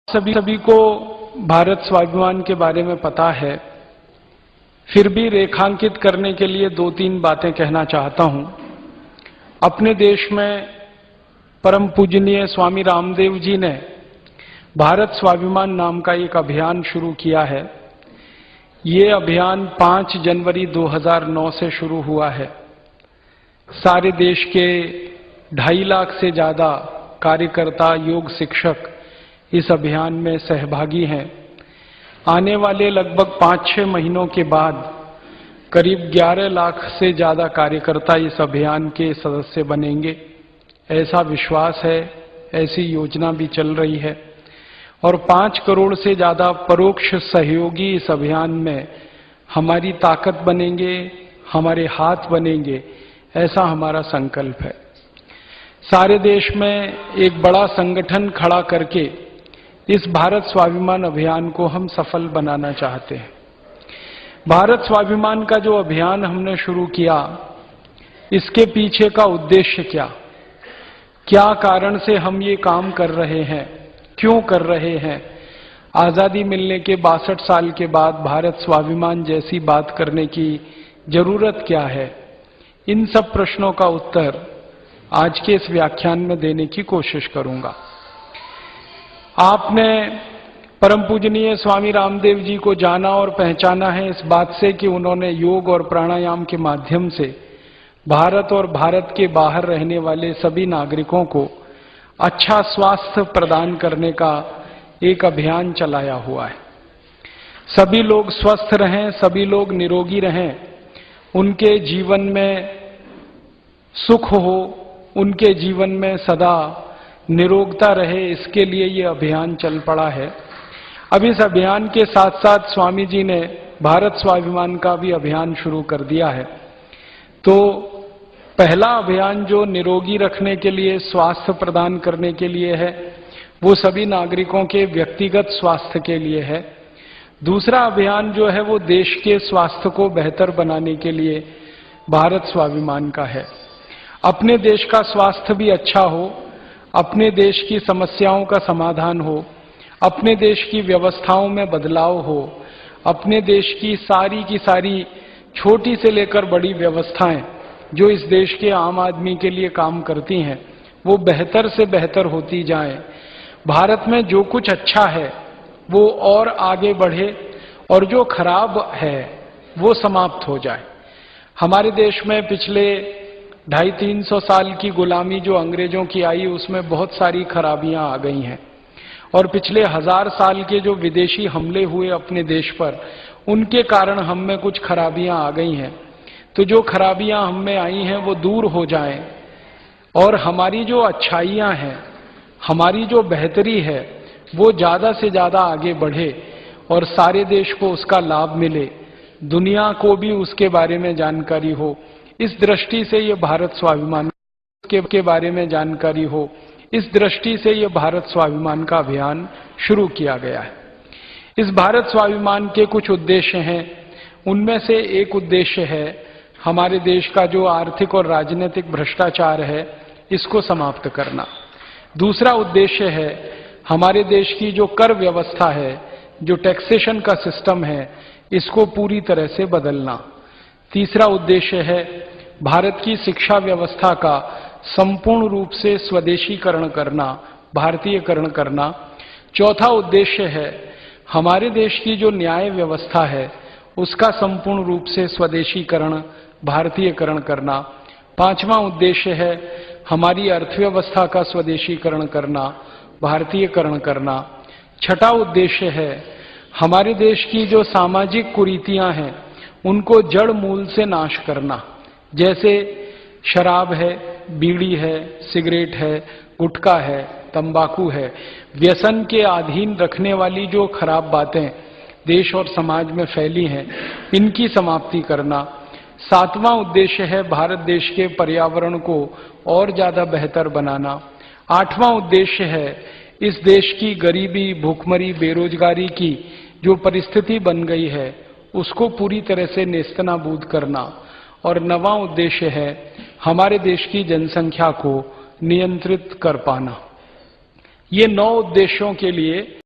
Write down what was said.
सभी को भारत स्वाभिमान के बारे में पता है, फिर भी रेखांकित करने के लिए दो तीन बातें कहना चाहता हूं। अपने देश में परम पूजनीय स्वामी रामदेव जी ने भारत स्वाभिमान नाम का एक अभियान शुरू किया है। ये अभियान 5 जनवरी 2009 से शुरू हुआ है। सारे देश के 2.5 लाख से ज्यादा कार्यकर्ता, योग शिक्षक इस अभियान में सहभागी हैं। आने वाले लगभग 5-6 महीनों के बाद करीब 11 लाख से ज्यादा कार्यकर्ता इस अभियान के सदस्य बनेंगे, ऐसा विश्वास है। ऐसी योजना भी चल रही है और 5 करोड़ से ज्यादा परोक्ष सहयोगी इस अभियान में हमारी ताकत बनेंगे, हमारे हाथ बनेंगे, ऐसा हमारा संकल्प है। सारे देश में एक बड़ा संगठन खड़ा करके इस भारत स्वाभिमान अभियान को हम सफल बनाना चाहते हैं। भारत स्वाभिमान का जो अभियान हमने शुरू किया, इसके पीछे का उद्देश्य क्या कारण से हम ये काम कर रहे हैं, क्यों कर रहे हैं, आजादी मिलने के 62 साल के बाद भारत स्वाभिमान जैसी बात करने की जरूरत क्या है, इन सब प्रश्नों का उत्तर आज के इस व्याख्यान में देने की कोशिश करूंगा। आपने परम पूजनीय स्वामी रामदेव जी को जाना और पहचाना है इस बात से कि उन्होंने योग और प्राणायाम के माध्यम से भारत और भारत के बाहर रहने वाले सभी नागरिकों को अच्छा स्वास्थ्य प्रदान करने का एक अभियान चलाया हुआ है। सभी लोग स्वस्थ रहें, सभी लोग निरोगी रहें, उनके जीवन में सुख हो, उनके जीवन में सदा निरोगता रहे, इसके लिए ये अभियान चल पड़ा है। अब इस अभियान के साथ साथ स्वामी जी ने भारत स्वाभिमान का भी अभियान शुरू कर दिया है। तो पहला अभियान जो निरोगी रखने के लिए, स्वास्थ्य प्रदान करने के लिए है, वो सभी नागरिकों के व्यक्तिगत स्वास्थ्य के लिए है। दूसरा अभियान जो है वो देश के स्वास्थ्य को बेहतर बनाने के लिए भारत स्वाभिमान का है। अपने देश का स्वास्थ्य भी अच्छा हो, अपने देश की समस्याओं का समाधान हो, अपने देश की व्यवस्थाओं में बदलाव हो, अपने देश की सारी छोटी से लेकर बड़ी व्यवस्थाएं जो इस देश के आम आदमी के लिए काम करती हैं, वो बेहतर से बेहतर होती जाएं। भारत में जो कुछ अच्छा है वो और आगे बढ़े और जो खराब है वो समाप्त हो जाए। हमारे देश में पिछले 250-300 साल की गुलामी जो अंग्रेजों की आई, उसमें बहुत सारी खराबियां आ गई हैं और पिछले 1000 साल के जो विदेशी हमले हुए अपने देश पर, उनके कारण हम में कुछ खराबियां आ गई हैं। तो जो खराबियां हम में आई हैं वो दूर हो जाएं और हमारी जो अच्छाइयां हैं, हमारी जो बेहतरी है, वो ज्यादा से ज्यादा आगे बढ़े और सारे देश को उसका लाभ मिले, दुनिया को भी उसके बारे में जानकारी हो। इस दृष्टि से ये भारत स्वाभिमान के बारे में जानकारी हो, इस दृष्टि से ये भारत स्वाभिमान का अभियान शुरू किया गया है। इस भारत स्वाभिमान के कुछ उद्देश्य हैं। उनमें से एक उद्देश्य है हमारे देश का जो आर्थिक और राजनीतिक भ्रष्टाचार है, इसको समाप्त करना। दूसरा उद्देश्य है हमारे देश की जो कर व्यवस्था है, जो टैक्सेशन का सिस्टम है, इसको पूरी तरह से बदलना। तीसरा उद्देश्य है भारत की शिक्षा व्यवस्था का संपूर्ण रूप से स्वदेशीकरण करना, भारतीयकरण करना। चौथा उद्देश्य है हमारे देश की जो न्याय व्यवस्था है, उसका संपूर्ण रूप से स्वदेशीकरण, भारतीयकरण करना। पांचवा उद्देश्य है हमारी अर्थव्यवस्था का स्वदेशीकरण करना, भारतीयकरण करना। छठा उद्देश्य है हमारे देश की जो सामाजिक कुरीतियां हैं, उनको जड़ मूल से नाश करना। जैसे शराब है, बीड़ी है, सिगरेट है, गुटखा है, तंबाकू है, व्यसन के अधीन रखने वाली जो खराब बातें देश और समाज में फैली हैं, इनकी समाप्ति करना। सातवां उद्देश्य है भारत देश के पर्यावरण को और ज्यादा बेहतर बनाना। आठवां उद्देश्य है इस देश की गरीबी, भूखमरी, बेरोजगारी की जो परिस्थिति बन गई है, उसको पूरी तरह से नेस्तनाबूद करना। और नवां उद्देश्य है हमारे देश की जनसंख्या को नियंत्रित कर पाना। ये 9 उद्देश्यों के लिए